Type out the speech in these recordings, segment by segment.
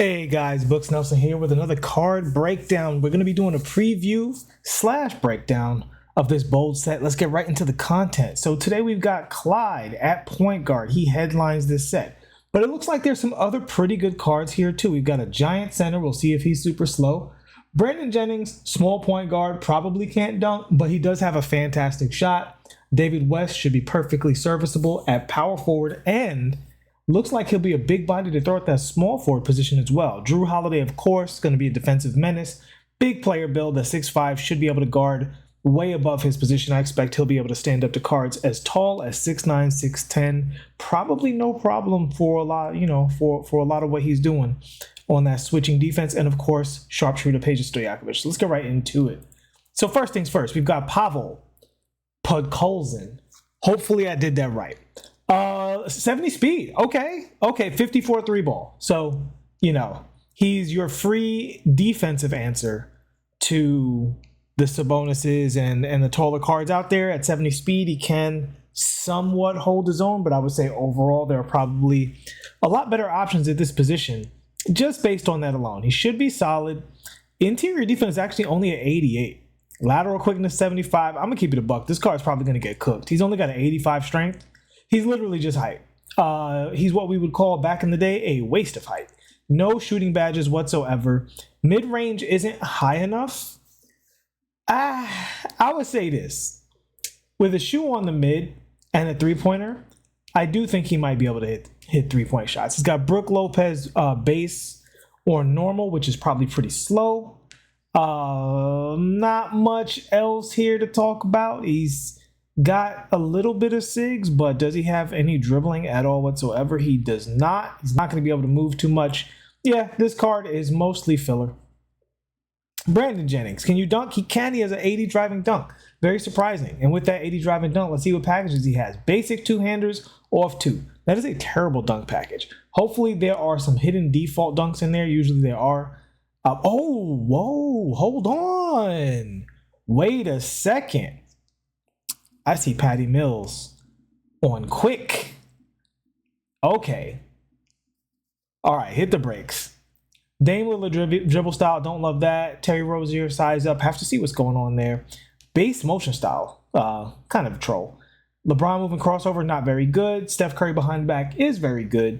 Hey guys, Books Nelson here with another card breakdown. We're going to be doing a preview slash breakdown of this bold set. Let's get right into the content. So today we've got Clyde at point guard. He headlines this set. But it looks like there's some other pretty good cards here too. We've got a giant center. We'll see if he's super slow. Brandon Jennings, small point guard, probably can't dunk, but he does have a fantastic shot. David West should be perfectly serviceable at power forward, and looks like he'll be a big body to throw at that small forward position as well. Drew Holiday, of course, going to be a defensive menace. Big player build at 6'5", should be able to guard way above his position. I expect he'll be able to stand up to cards as tall as 6'9", 6'10". Probably no problem for a lot, for a lot of what he's doing on that switching defense. And of course, sharpshooter Peja Stojakovic. Let's get right into it. So first things first, we've got Pavel Podkolzin. Hopefully I did that right. 70 speed. Okay. 54 3 ball. So, he's your free defensive answer to the Sabonis's and the taller cards out there. At 70 speed, he can somewhat hold his own, but I would say overall there are probably a lot better options at this position just based on that alone. He should be solid. Interior defense is actually only at 88. Lateral quickness 75. I'm gonna keep it a buck. This card's probably gonna get cooked. He's only got an 85 strength. He's literally just height. He's what we would call back in the day a waste of height. No shooting badges whatsoever. Mid-range isn't high enough. I would say this. With a shoe on the mid and a three-pointer, I do think he might be able to hit three-point shots. He's got Brook Lopez base or normal, which is probably pretty slow. Not much else here to talk about. He's got a little bit of SIGs, but does he have any dribbling at all whatsoever? He does not. He's not going to be able to move too much. Yeah, this card is mostly filler. Brandon Jennings, can you dunk? He can. He has an 80 driving dunk. Very surprising. And with that 80 driving dunk, let's see what packages he has. Basic two-handers, off two. That is a terrible dunk package. Hopefully there are some hidden default dunks in there. Usually there are. Hold on. Wait a second. I see Patty Mills on quick. Okay. All right, hit the brakes. Dame Lillard dribble style, don't love that. Terry Rozier, size up. Have to see what's going on there. Base motion style, kind of a troll. LeBron moving crossover, not very good. Steph Curry behind the back is very good.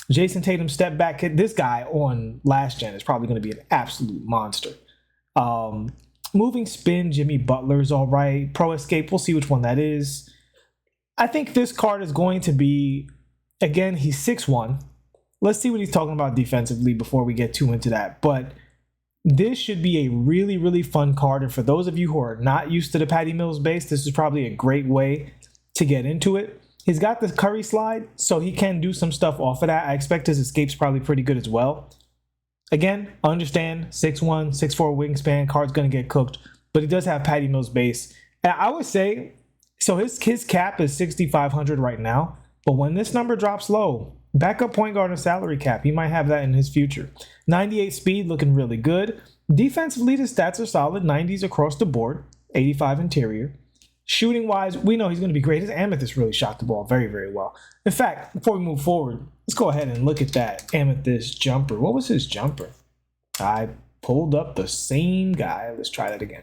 Jason Tatum step back. This guy on last gen is probably going to be an absolute monster. Moving spin, Jimmy Butler's all right. Pro Escape, we'll see which one that is. I think this card is going to be, again, he's 6'1". Let's see what he's talking about defensively before we get too into that. But this should be a really, really fun card. And for those of you who are not used to the Patty Mills base, this is probably a great way to get into it. He's got the Curry slide, so he can do some stuff off of that. I expect his escape's probably pretty good as well. Again, understand 6'1", 6'4" wingspan, card's going to get cooked, but he does have Patty Mills base. And I would say, so his cap is 6,500 right now, but when this number drops low, backup point guard and salary cap, he might have that in his future. 98 speed, looking really good. Defensively, the stats are solid, 90s across the board, 85 interior. Shooting wise, we know he's going to be great. His Amethyst really shot the ball very, very well. In fact, before we move forward, let's go ahead and look at that Amethyst jumper. What was his jumper? I pulled up the same guy. Let's try that again.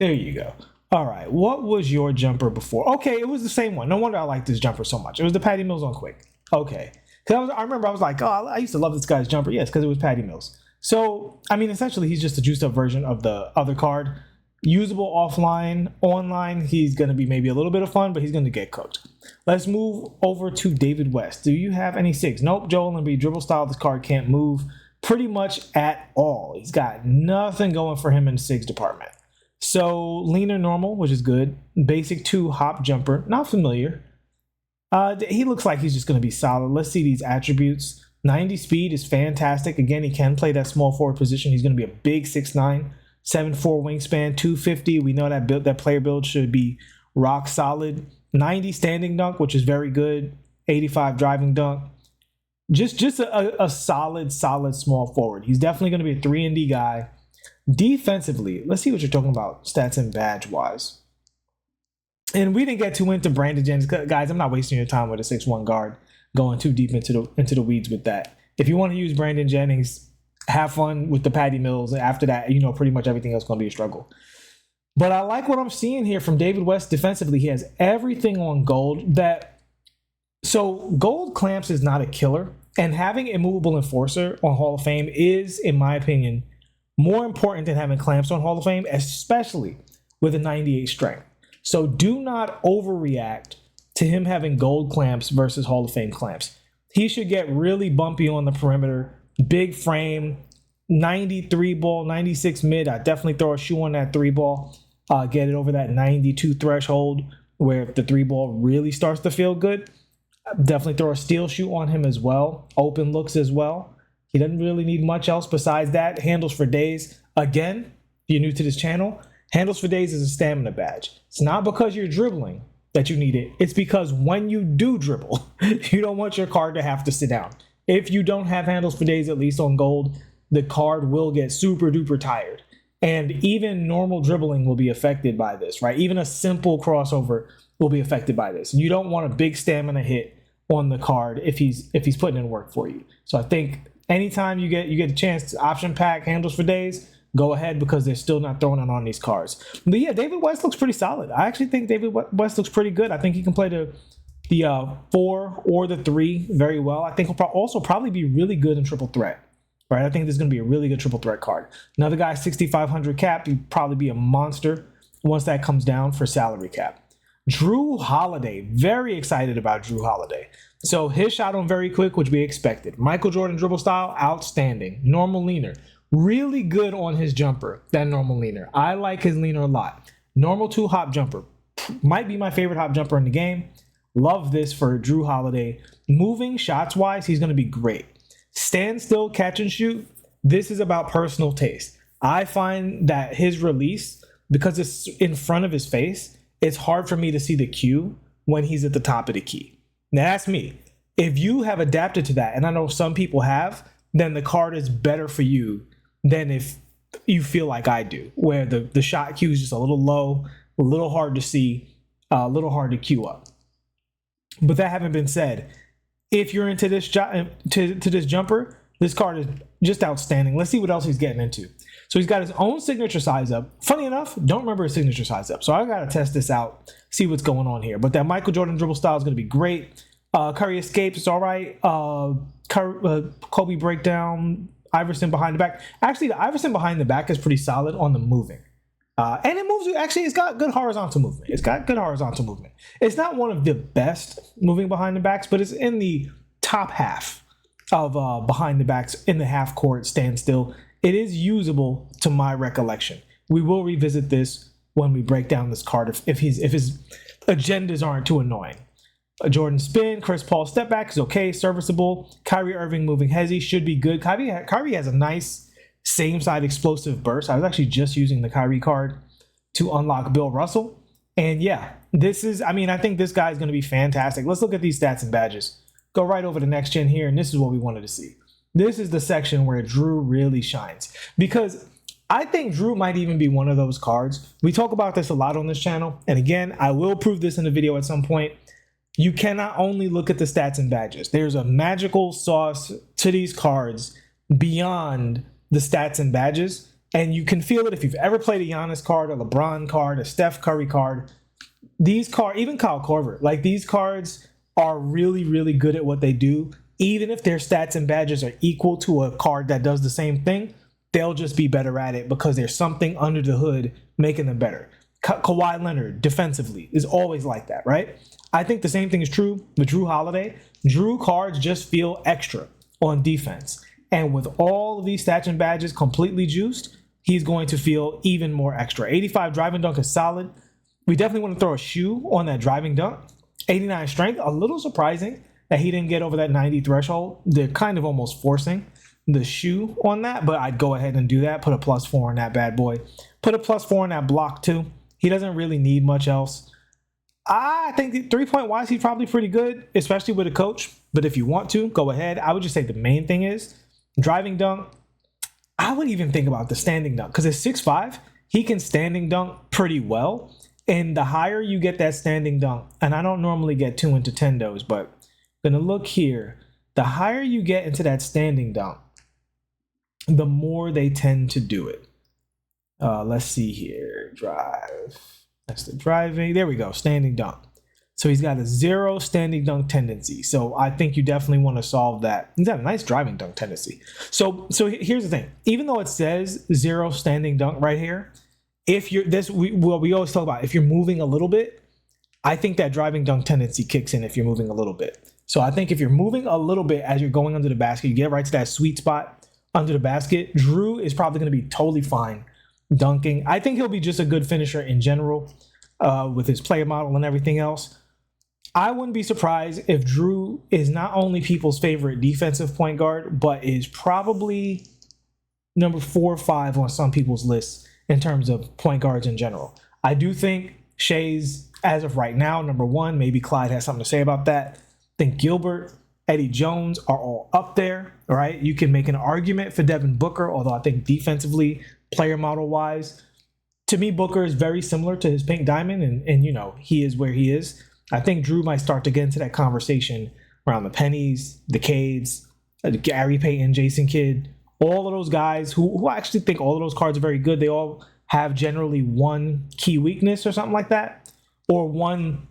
There you go. All right. What was your jumper before? Okay, it was the same one. No wonder I like this jumper so much. It was the Patty Mills on quick. Okay. Because I remember I was like, oh, I used to love this guy's jumper. Yes, because it was Patty Mills. So, I mean, essentially, he's just a juiced up version of the other card. Usable offline, online, he's going to be maybe a little bit of fun, but he's going to get cooked. Let's move over to David West. Do you have any SIGs? Nope. Joel Embiid dribble style. This card can't move pretty much at all. He's got nothing going for him in the SIGs department. So, leaner normal, which is good. Basic 2 hop jumper. Not familiar. He looks like he's just going to be solid. Let's see these attributes. 90 speed is fantastic. Again, he can play that small forward position. He's going to be a big 6'9", 7'4" wingspan, 250. We know that player build should be rock solid. 90 standing dunk, which is very good. 85 driving dunk. Just a solid small forward. He's definitely going to be a 3-and-D guy. Defensively, let's see what you're talking about stats and badge wise. And we didn't get too into Brandon Jennings. Guys, I'm not wasting your time with a 6'1" guard. going too deep into the weeds with that. If you want to use Brandon Jennings, have fun with the Patty Mills. After that, pretty much everything else is going to be a struggle. But I like what I'm seeing here from David West defensively. He has everything on gold. So gold clamps is not a killer. And having immovable enforcer on Hall of Fame is, in my opinion, more important than having clamps on Hall of Fame, especially with a 98 strength. So do not overreact to him having gold clamps versus Hall of Fame clamps. He should get really bumpy on the perimeter, big frame, 93 ball, 96 mid. I definitely throw a shoe on that 3 ball, get it over that 92 threshold where if the 3 ball really starts to feel good. Definitely throw a steel shoe on him as well. Open looks as well. He doesn't really need much else besides that. Handles for days. Again, if you're new to this channel, handles for days is a stamina badge. It's not because you're dribbling that you need it. It's because when you do dribble, you don't want your card to have to sit down. If you don't have handles for days, at least on gold, the card will get super duper tired. And even normal dribbling will be affected by this, right? Even a simple crossover will be affected by this. You don't want a big stamina hit on the card if he's putting in work for you. So I think anytime you get a chance to option pack handles for days, go ahead because they're still not throwing it on these cards. But yeah, David West looks pretty solid. I actually think David West looks pretty good. I think he can play the 4 or the 3 very well. I think he'll also probably be really good in triple threat. Right? I think this is going to be a really good triple threat card. Another guy, 6,500 cap, he'd probably be a monster once that comes down for salary cap. Drew Holiday, very excited about Drew Holiday. So his shot on very quick, which we expected. Michael Jordan dribble style, outstanding. Normal leaner, really good on his jumper, that normal leaner. I like his leaner a lot. Normal 2 hop jumper, might be my favorite hop jumper in the game. Love this for Drew Holiday. Moving shots wise, he's going to be great. Stand still, catch and shoot. This is about personal taste. I find that his release, because it's in front of his face, it's hard for me to see the cue when he's at the top of the key. Now that's me. If you have adapted to that, and I know some people have, then the card is better for you than if you feel like I do, where the shot cue is just a little low, a little hard to see, a little hard to cue up. But that having been said, if you're into this this jumper, this card is just outstanding. Let's see what else he's getting into. So he's got his own signature size up. Funny enough, don't remember his signature size up. So I got to test this out, see what's going on here. But that Michael Jordan dribble style is going to be great. Curry escapes, it's all right. Kobe breakdown, Iverson behind the back. Actually, the Iverson behind the back is pretty solid on the moving. And it moves, actually, it's got good horizontal movement. It's not one of the best moving behind the backs, but it's in the top half of behind the backs in the half court standstill. It is usable to my recollection. We will revisit this when we break down this card if his agendas aren't too annoying. A Jordan spin, Chris Paul step back is okay, serviceable. Kyrie Irving moving hezzy should be good. Kyrie has a nice same side explosive burst. I was actually just using the Kyrie card to unlock Bill Russell. And yeah, I think this guy is going to be fantastic. Let's look at these stats and badges. Go right over to next gen here, and this is what we wanted to see. This is the section where Drew really shines, because I think Drew might even be one of those cards. We talk about this a lot on this channel. And again, I will prove this in a video at some point. You cannot only look at the stats and badges. There's a magical sauce to these cards beyond the stats and badges, and you can feel it if you've ever played a Giannis card, a LeBron card, a Steph Curry card. These cards, even Kyle Korver, like these cards are really, really good at what they do. Even if their stats and badges are equal to a card that does the same thing, they'll just be better at it because there's something under the hood making them better. Kawhi Leonard defensively is always like that, right? I think the same thing is true with Drew Holiday. Drew cards just feel extra on defense. And with all of these stats and badges completely juiced, he's going to feel even more extra. 85 driving dunk is solid. We definitely want to throw a shoe on that driving dunk. 89 strength, a little surprising that he didn't get over that 90 threshold. They're kind of almost forcing the shoe on that, but I'd go ahead and do that. Put a +4 on that bad boy. Put a +4 on that block too. He doesn't really need much else. I think 3-point wise, he's probably pretty good, especially with a coach. But if you want to, go ahead. I would just say the main thing is driving dunk. I would even think about the standing dunk because at 6'5", he can standing dunk pretty well. And the higher you get that standing dunk, and I don't normally get too into tendos, but Gonna look here. The higher you get into that standing dunk, the more they tend to do it. Let's see here. Drive. That's the driving. There we go. Standing dunk. So he's got a 0 standing dunk tendency. So I think you definitely want to solve that. He's got a nice driving dunk tendency. So here's the thing. Even though it says 0 standing dunk right here, if you're we always talk about if you're moving a little bit, I think that driving dunk tendency kicks in if you're moving a little bit. So I think if you're moving a little bit as you're going under the basket, you get right to that sweet spot under the basket. Drew is probably going to be totally fine dunking. I think he'll be just a good finisher in general with his player model and everything else. I wouldn't be surprised if Drew is not only people's favorite defensive point guard, but is probably number 4 or 5 on some people's lists in terms of point guards in general. I do think Shai's, as of right now, number 1. Maybe Clyde has something to say about that. I think Gilbert, Eddie Jones are all up there, right? You can make an argument for Devin Booker, although I think defensively, player model-wise, to me, Booker is very similar to his pink diamond, and you know, he is where he is. I think Drew might start to get into that conversation around the Pennies, the Cades, Gary Payton, Jason Kidd, all of those guys who I actually think all of those cards are very good. They all have generally one key weakness or something like that, or one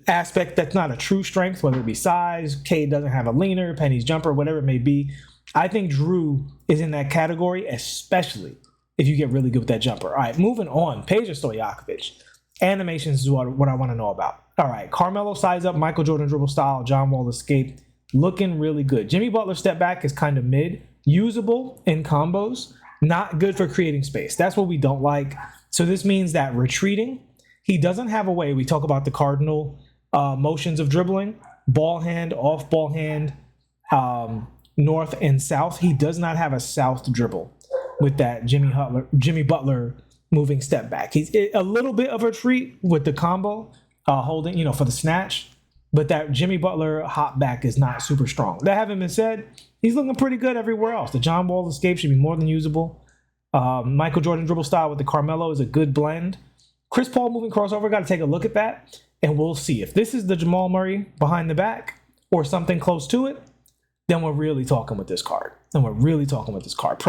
aspect that's not a true strength, whether it be size, Cade doesn't have a leaner, Penny's jumper, whatever it may be. I think Drew is in that category, especially if you get really good with that jumper. All right, moving on. Peja Stojakovic. Animations is what I want to know about. All right, Carmelo size up, Michael Jordan dribble style, John Wall escape. Looking really good. Jimmy Butler step back is kind of mid. Usable in combos. Not good for creating space. That's what we don't like. So this means that retreating, he doesn't have a way. We talk about the cardinal motions of dribbling. Ball hand, off ball hand, north and south. He does not have a south dribble with that Jimmy Butler moving step back. He's a little bit of a retreat with the combo, holding, you know, for the snatch. But that Jimmy Butler hop back is not super strong. That having been said, he's looking pretty good everywhere else. The John Wall escape should be more than usable. Michael Jordan dribble style with the Carmelo is a good blend. Chris Paul moving crossover, got to take a look at that. And we'll see. If this is the Jamal Murray behind the back or something close to it, then we're really talking with this card. Pro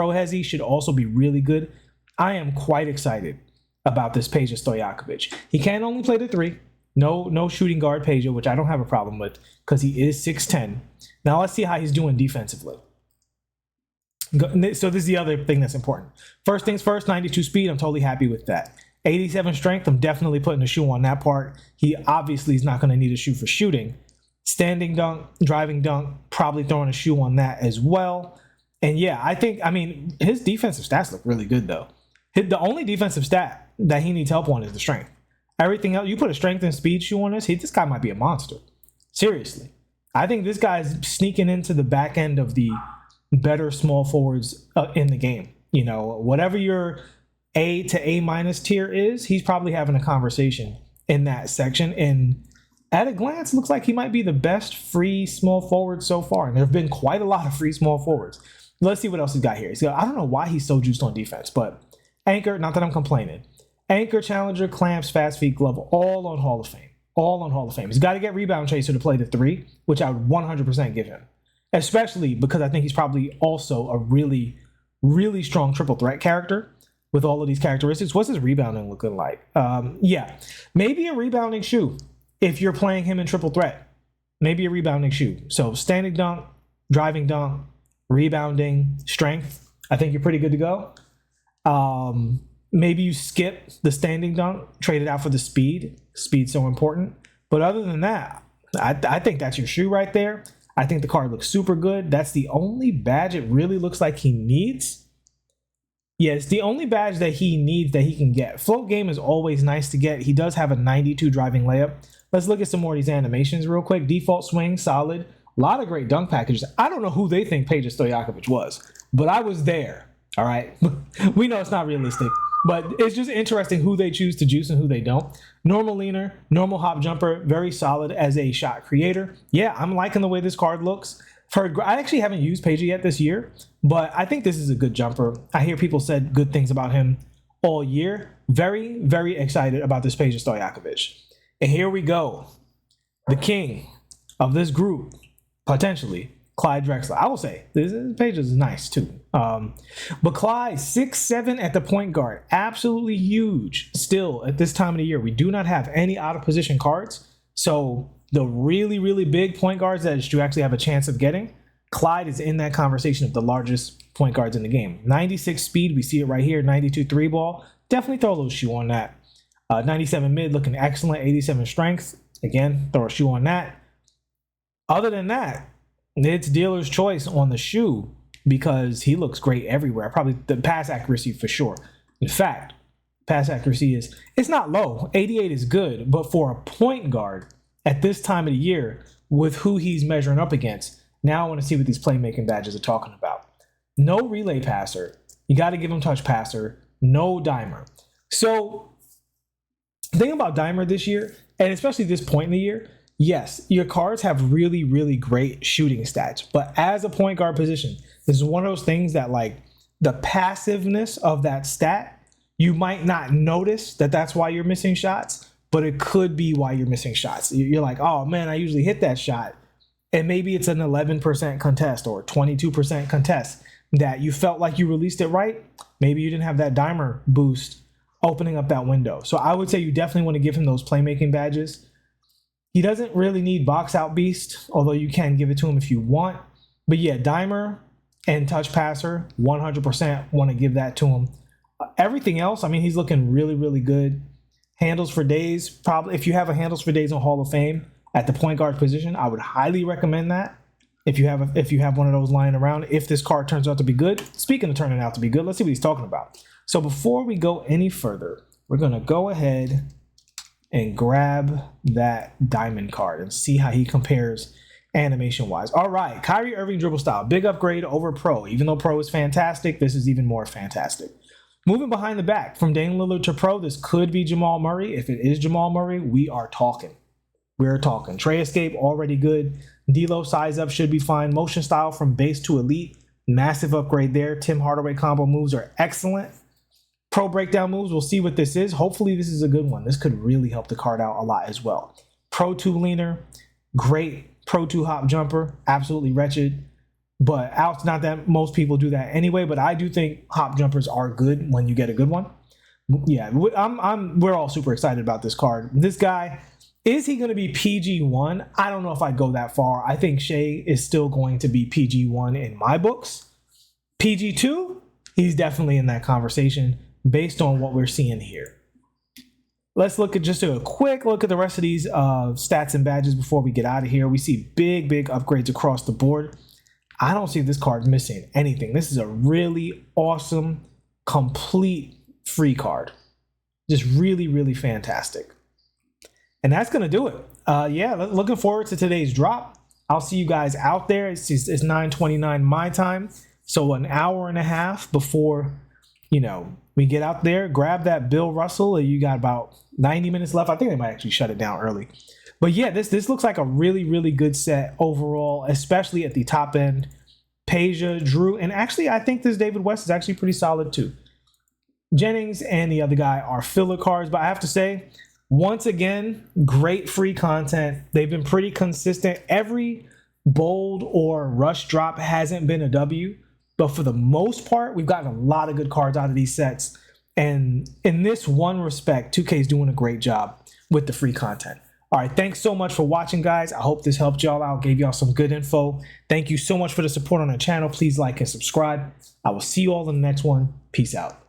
Hezi should also be really good. I am quite excited about this Peja Stojakovic. He can only play the 3. No shooting guard Peja, which I don't have a problem with because he is 6'10". Now let's see how he's doing defensively. So this is the other thing that's important. First things first, 92 speed. I'm totally happy with that. 87 strength. I'm definitely putting a shoe on that part. He obviously is not going to need a shoe for shooting. Standing dunk, driving dunk, probably throwing a shoe on that as well. And yeah, I mean, his defensive stats look really good though. The only defensive stat that he needs help on is the strength. Everything else, you put a strength and speed shoe on this guy might be a monster. Seriously. I think this guy's sneaking into the back end of the better small forwards in the game. You know, whatever your A to A minus tier is, he's probably having a conversation in that section. And at a glance, looks like he might be the best free small forward so far. And there have been quite a lot of free small forwards. Let's see what else he's got here. I don't know why he's so juiced on defense, but anchor, not that I'm complaining. Anchor, challenger, clamps, fast feet, glove, all on Hall of Fame. He's got to get rebound chaser to play the 3, which I would 100% give him. Especially because I think he's probably also a really, really strong triple threat character with all of these characteristics. What's his rebounding looking like? Yeah, maybe a rebounding shoe if you're playing him in triple threat. Maybe a rebounding shoe. So standing dunk, driving dunk, rebounding, strength. I think you're pretty good to go. Maybe you skip the standing dunk, trade it out for the speed. Speed's so important. But other than that, I think that's your shoe right there. I think the card looks super good. That's the only badge it really looks like he needs. Yeah, it's the only badge that he needs that he can get. Float game is always nice to get. He does have a 92 driving layup. Let's look at some more of these animations real quick. Default swing, solid. A lot of great dunk packages. I don't know who they think Peja Stojakovic was, but I was there. All right. We know it's not realistic, but it's just interesting who they choose to juice and who they don't. Normal leaner, normal hop jumper, very solid as a shot creator. Yeah, I'm liking the way this card looks. I actually haven't used Peja yet this year, but I think this is a good jumper. I hear people said good things about him all year. Very, very excited about this Peja Stojakovic. And here we go. The king of this group, potentially, Clyde Drexler. I will say, this Peja is nice too. But Clyde, 6'7" at the point guard. Absolutely huge. Still, at this time of the year, we do not have any out-of-position cards. So the really, really big point guards that you actually have a chance of getting, Clyde is in that conversation of the largest point guards in the game. 96 speed, we see it right here. 92 3 ball. Definitely throw a little shoe on that. 97 mid, looking excellent. 87 strength. Again, throw a shoe on that. Other than that, it's dealer's choice on the shoe because he looks great everywhere. Probably the pass accuracy for sure. In fact, pass accuracy it's not low. 88 is good, but for a point guard at this time of the year with who he's measuring up against, now I want to see what these playmaking badges are talking about. No relay passer. You got to give him touch passer. No dimer. So the thing about dimer this year, and especially this point in the year, yes, your cards have really, really great shooting stats. But as a point guard position, this is one of those things that, like, the passiveness of that stat, you might not notice that that's why you're missing shots, but it could be why you're missing shots. You're like, oh man, I usually hit that shot. And maybe it's an 11% contest or 22% contest that you felt like you released it right. Maybe you didn't have that dimer boost opening up that window. So I would say you definitely want to give him those playmaking badges. He doesn't really need box out beast, although you can give it to him if you want. But yeah, dimer and touch passer, 100% want to give that to him. Everything else, I mean, he's looking really, really good. Handles for days, probably if you have a handles for days on Hall of Fame at the point guard position, I would highly recommend that. If you have one of those lying around, if this card turns out to be good. Speaking of turning out to be good, let's see what he's talking about. So before we go any further, we're gonna go ahead and grab that diamond card and see how he compares animation wise. All right, Kyrie Irving dribble style, big upgrade over Pro. Even though Pro is fantastic, this is even more fantastic. Moving behind the back from Dame Lillard to Pro, this could be Jamal Murray. If it is Jamal Murray, we are talking. We're talking. Tray escape, already good. D-Lo size up should be fine. Motion style from base to elite, massive upgrade there. Tim Hardaway combo moves are excellent. Pro breakdown moves, we'll see what this is. Hopefully this is a good one. This could really help the card out a lot as well. Pro 2 leaner, great. Pro 2 hop jumper, absolutely wretched. But out's not that most people do that anyway, but I do think hop jumpers are good when you get a good one. Yeah, we're all super excited about this card. This guy, is he going to be PG1? I don't know if I'd go that far. I think Shea is still going to be PG1 in my books. PG2, he's definitely in that conversation based on what we're seeing here. Let's look at just a quick look at the rest of these stats and badges before we get out of here. We see big upgrades across the board. I don't see this card missing anything. This is a really awesome, complete free card. Just really fantastic. And that's going to do it. Yeah, looking forward to today's drop. I'll see you guys out there. It's 9:29 my time. So an hour and a half before, we get out there. Grab that Bill Russell. You got about 90 minutes left. I think they might actually shut it down early. But yeah, this looks like a really good set overall, especially at the top end. Peja, Drew, and actually I think this David West is actually pretty solid too. Jennings and the other guy are filler cards, but I have to say, once again, great free content. They've been pretty consistent. Every bold or rush drop hasn't been a W, but for the most part, we've gotten a lot of good cards out of these sets. And in this one respect, 2K is doing a great job with the free content. All right, thanks so much for watching, guys. I hope this helped y'all out, gave y'all some good info. Thank you so much for the support on the channel. Please like and subscribe. I will see you all in the next one. Peace out.